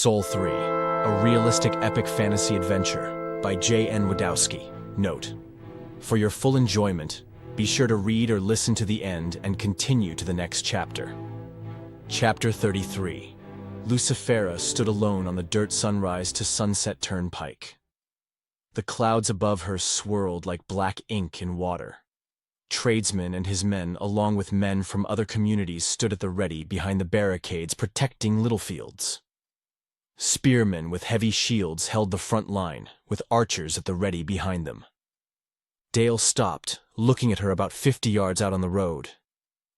Soul 3, a realistic epic fantasy adventure by J.N. Wdowski. Note: for your full enjoyment, be sure to read or listen to the end and continue to the next chapter. Chapter 33. Lucifera stood alone on the dirt sunrise to sunset turnpike. The clouds above her swirled like black ink in water. Tradesman and his men, along with men from other communities, stood at the ready behind the barricades protecting Littlefields. Spearmen with heavy shields held the front line, with archers at the ready behind them. Dale stopped, looking at her about 50 yards out on the road.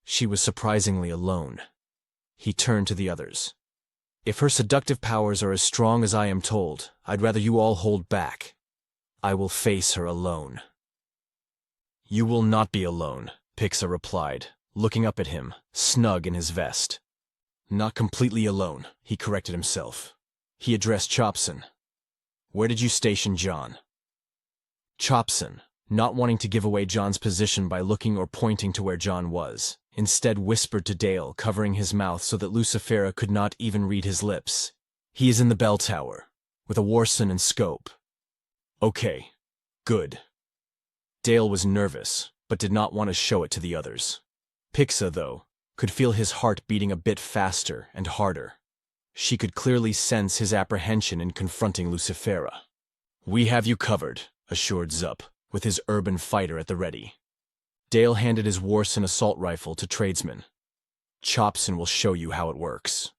She was surprisingly alone. He turned to the others. "If her seductive powers are as strong as I am told, I'd rather you all hold back. I will face her alone." "You will not be alone," Pixa replied, looking up at him, snug in his vest. "Not completely alone," he corrected himself. He addressed Chopson. "Where did you station John?" Chopson, not wanting to give away John's position by looking or pointing to where John was, instead whispered to Dale, covering his mouth so that Lucifera could not even read his lips. "He is in the bell tower, with a Warson and scope." "Okay, good." Dale was nervous, but did not want to show it to the others. Pixa, though, could feel his heart beating a bit faster and harder. She could clearly sense his apprehension in confronting Lucifera. "We have you covered," assured Zup, with his urban fighter at the ready. Dale handed his Warson assault rifle to Tradesman. "Chopson will show you how it works."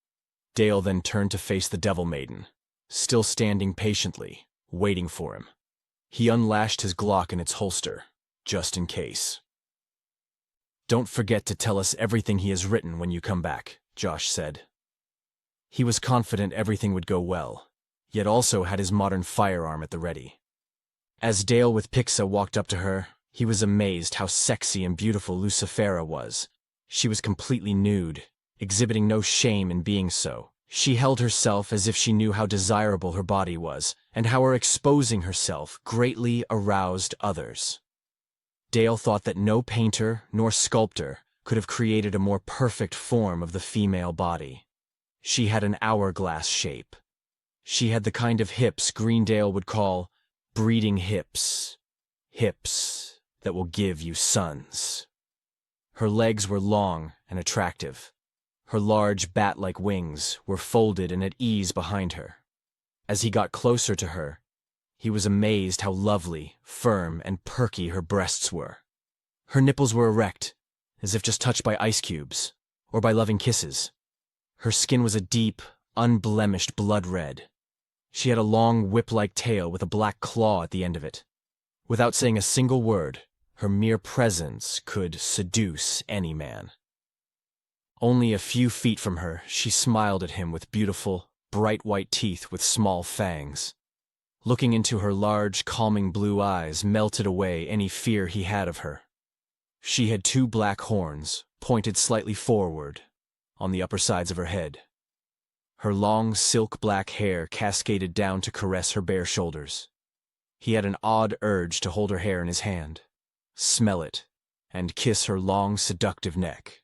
Dale then turned to face the Devil Maiden, still standing patiently, waiting for him. He unlashed his Glock in its holster, just in case. "Don't forget to tell us everything he has written when you come back," Josh said. He was confident everything would go well, yet also had his modern firearm at the ready. As Dale with Pixa walked up to her, he was amazed how sexy and beautiful Lucifera was. She was completely nude, exhibiting no shame in being so. She held herself as if she knew how desirable her body was, and how her exposing herself greatly aroused others. Dale thought that no painter nor sculptor could have created a more perfect form of the female body. She had an hourglass shape. She had the kind of hips Greendale would call breeding hips. Hips that will give you sons. Her legs were long and attractive. Her large bat-like wings were folded and at ease behind her. As he got closer to her, he was amazed how lovely, firm, and perky her breasts were. Her nipples were erect, as if just touched by ice cubes, or by loving kisses. Her skin was a deep, unblemished blood red. She had a long whip-like tail with a black claw at the end of it. Without saying a single word, her mere presence could seduce any man. Only a few feet from her, she smiled at him with beautiful, bright white teeth with small fangs. Looking into her large, calming blue eyes melted away any fear he had of her. She had 2 black horns, pointed slightly forward, on the upper sides of her head. Her long, silk black hair cascaded down to caress her bare shoulders. He had an odd urge to hold her hair in his hand, smell it, and kiss her long, seductive neck.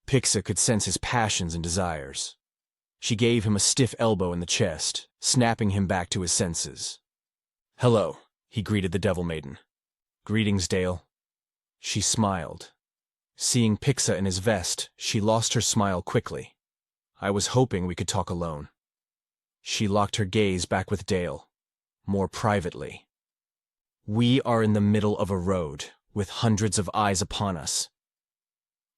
Pixa could sense his passions and desires. She gave him a stiff elbow in the chest, snapping him back to his senses. "Hello," he greeted the Devil Maiden. "Greetings, Dale." She smiled. Seeing Pixa in his vest, she lost her smile quickly. "I was hoping we could talk alone." She locked her gaze back with Dale, more privately. "We are in the middle of a road, with hundreds of eyes upon us."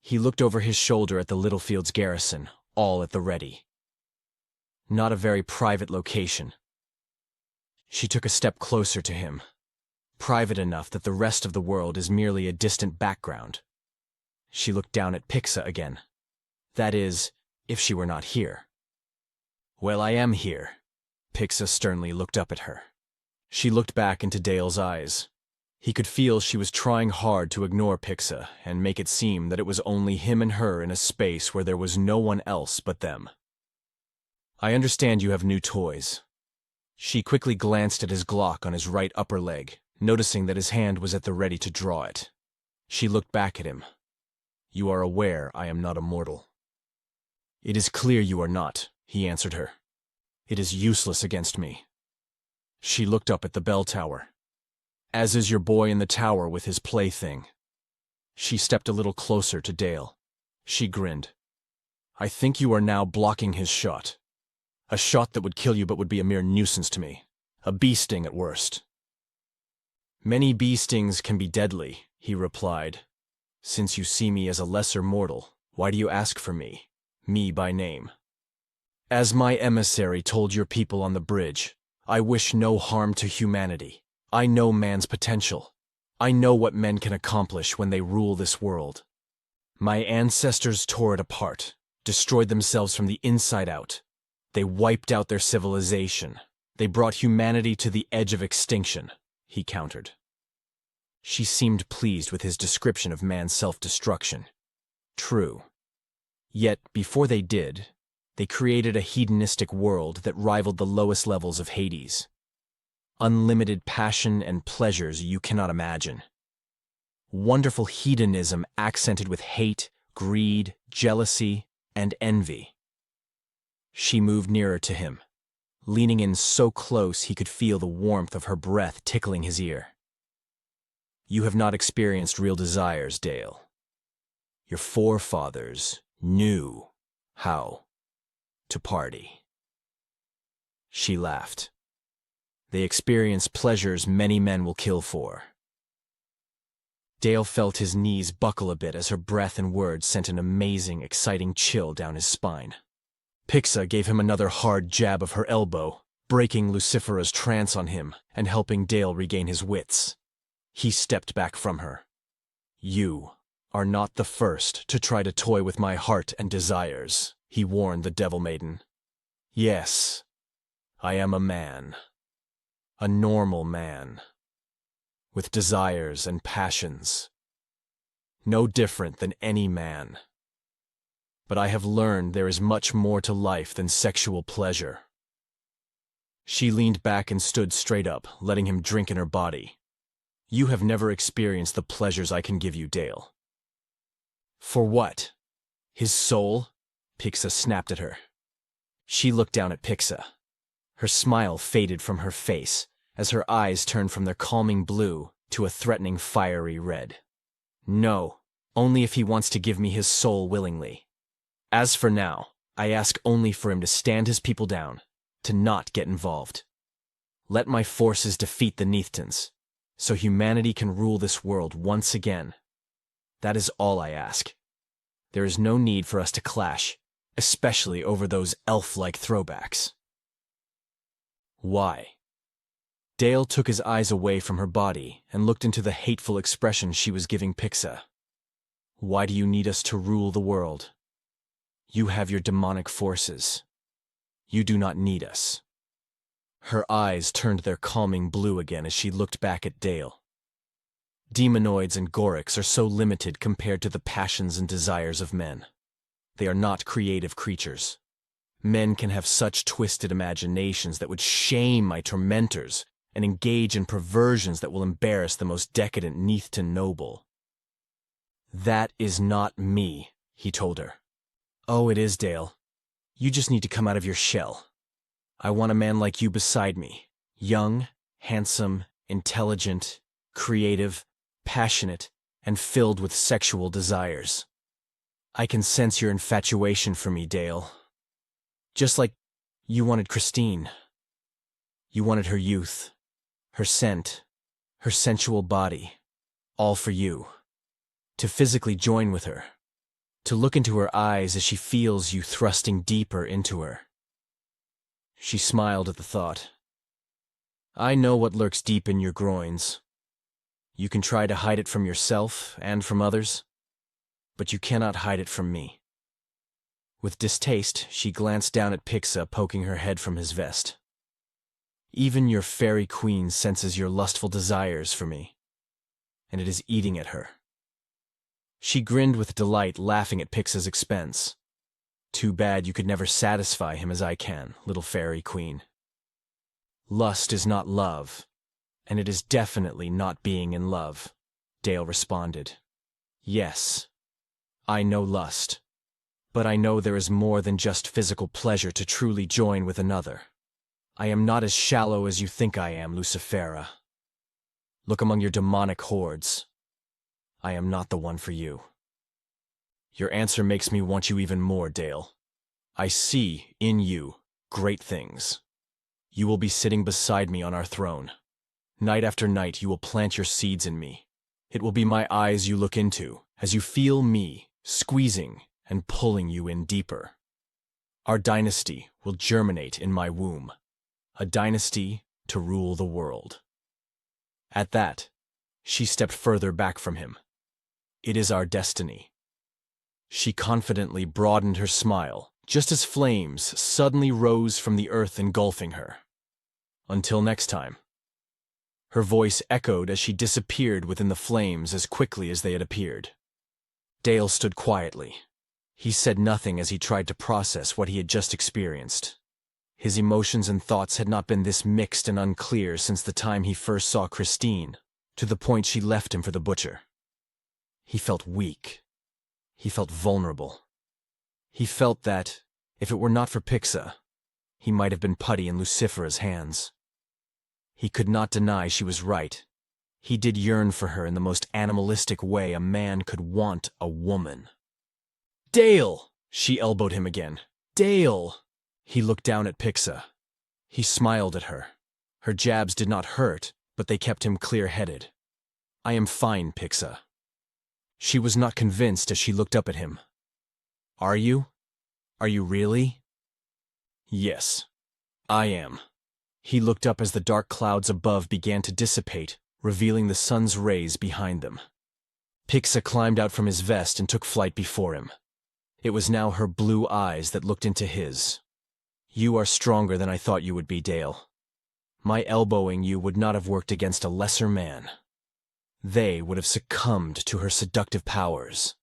He looked over his shoulder at the Littlefields garrison, all at the ready. Not a very private location. She took a step closer to him, private enough that the rest of the world is merely a distant background. She looked down at Pixa again. That is, if she were not here. "Well, I am here." Pixa sternly looked up at her. She looked back into Dale's eyes. He could feel she was trying hard to ignore Pixa and make it seem that it was only him and her in a space where there was no one else but them. "I understand you have new toys." She quickly glanced at his Glock on his right upper leg, noticing that his hand was at the ready to draw it. She looked back at him. "You are aware I am not immortal." "It is clear you are not," he answered her. It is useless against me. She looked up at the bell tower. As is your boy in the tower with his plaything. She stepped a little closer to Dale. She grinned. I think you are now blocking his shot. A shot that would kill you but would be a mere nuisance to me. A bee sting at worst. Many bee stings can be deadly, he replied. Since you see me as a lesser mortal, why do you ask for me? Me by name. As my emissary told your people on the bridge, I wish no harm to humanity. I know man's potential. I know what men can accomplish when they rule this world. My ancestors tore it apart, destroyed themselves from the inside out. They wiped out their civilization. They brought humanity to the edge of extinction, he countered. She seemed pleased with his description of man's self-destruction. True. Yet, before they did, they created a hedonistic world that rivaled the lowest levels of Hades. Unlimited passion and pleasures you cannot imagine. Wonderful hedonism accented with hate, greed, jealousy, and envy. She moved nearer to him, leaning in so close he could feel the warmth of her breath tickling his ear. You have not experienced real desires, Dale. Your forefathers knew how to party. She laughed. They experience pleasures many men will kill for. Dale felt his knees buckle a bit as her breath and words sent an amazing, exciting chill down his spine. Pixa gave him another hard jab of her elbow, breaking Lucifera's trance on him and helping Dale regain his wits. He stepped back from her. You are not the first to try to toy with my heart and desires, he warned the Devil Maiden. Yes, I am a man. A normal man. With desires and passions. No different than any man. But I have learned there is much more to life than sexual pleasure. She leaned back and stood straight up, letting him drink in her body. You have never experienced the pleasures I can give you, Dale. For what? His soul? Pixa snapped at her. She looked down at Pixa. Her smile faded from her face as her eyes turned from their calming blue to a threatening fiery red. No, only if he wants to give me his soul willingly. As for now, I ask only for him to stand his people down, to not get involved. Let my forces defeat the Neathans, so humanity can rule this world once again. That is all I ask. There is no need for us to clash, especially over those elf-like throwbacks. Why? Dale took his eyes away from her body and looked into the hateful expression she was giving Pixa. Why do you need us to rule the world? You have your demonic forces. You do not need us. Her eyes turned their calming blue again as she looked back at Dale. Demonoids and Gorics are so limited compared to the passions and desires of men. They are not creative creatures. Men can have such twisted imaginations that would shame my tormentors and engage in perversions that will embarrass the most decadent Neathton noble. That is not me, he told her. Oh, it is, Dale. You just need to come out of your shell. I want a man like you beside me. Young, handsome, intelligent, creative, passionate, and filled with sexual desires. I can sense your infatuation for me, Dale. Just like you wanted Christine. You wanted her youth, her scent, her sensual body, all for you. To physically join with her. To look into her eyes as she feels you thrusting deeper into her. She smiled at the thought. I know what lurks deep in your groins. You can try to hide it from yourself and from others, but you cannot hide it from me. With distaste, she glanced down at Pixa poking her head from his vest. Even your fairy queen senses your lustful desires for me, and it is eating at her. She grinned with delight, laughing at Pixa's expense. Too bad you could never satisfy him as I can, little fairy queen. Lust is not love, and it is definitely not being in love, Dale responded. Yes, I know lust, but I know there is more than just physical pleasure to truly join with another. I am not as shallow as you think I am, Lucifera. Look among your demonic hordes. I am not the one for you. Your answer makes me want you even more, Dale. I see, in you, great things. You will be sitting beside me on our throne. Night after night you will plant your seeds in me. It will be my eyes you look into, as you feel me, squeezing and pulling you in deeper. Our dynasty will germinate in my womb. A dynasty to rule the world. At that, she stepped further back from him. It is our destiny. She confidently broadened her smile, just as flames suddenly rose from the earth engulfing her. Until next time. Her voice echoed as she disappeared within the flames as quickly as they had appeared. Dale stood quietly. He said nothing as he tried to process what he had just experienced. His emotions and thoughts had not been this mixed and unclear since the time he first saw Christine, to the point she left him for the butcher. He felt weak. He felt vulnerable. He felt that, if it were not for Pixa, he might have been putty in Lucifera's hands. He could not deny she was right. He did yearn for her in the most animalistic way a man could want a woman. "Dale!" She elbowed him again. "Dale!" He looked down at Pixa. He smiled at her. Her jabs did not hurt, but they kept him clear-headed. "I am fine, Pixa." She was not convinced as she looked up at him. "Are you? Are you really?" "Yes, I am." He looked up as the dark clouds above began to dissipate, revealing the sun's rays behind them. Pixa climbed out from his vest and took flight before him. It was now her blue eyes that looked into his. "You are stronger than I thought you would be, Dale. My elbowing you would not have worked against a lesser man. They would have succumbed to her seductive powers.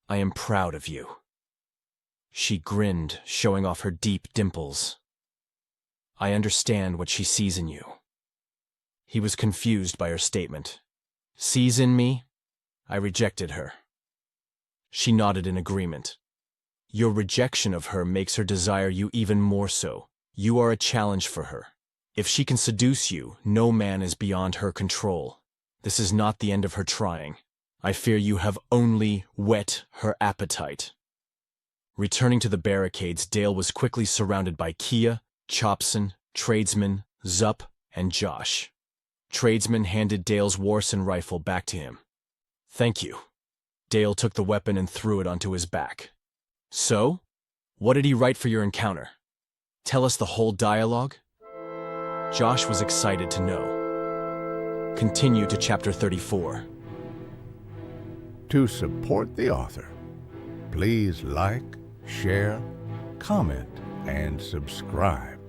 I am proud of you." She grinned, showing off her deep dimples. "I understand what she sees in you." He was confused by her statement. "Sees in me?" I rejected her. She nodded in agreement. "Your rejection of her makes her desire you even more so. You are a challenge for her. If she can seduce you, no man is beyond her control. This is not the end of her trying. I fear you have only whet her appetite." Returning to the barricades, Dale was quickly surrounded by Kia, Chopson, Tradesman, Zup, and Josh. Tradesman handed Dale's Warson rifle back to him. "Thank you." Dale took the weapon and threw it onto his back. "So? What did he write for your encounter? Tell us the whole dialogue?" Josh was excited to know. Continue to Chapter 34. To support the author, please like, share, comment, and subscribe.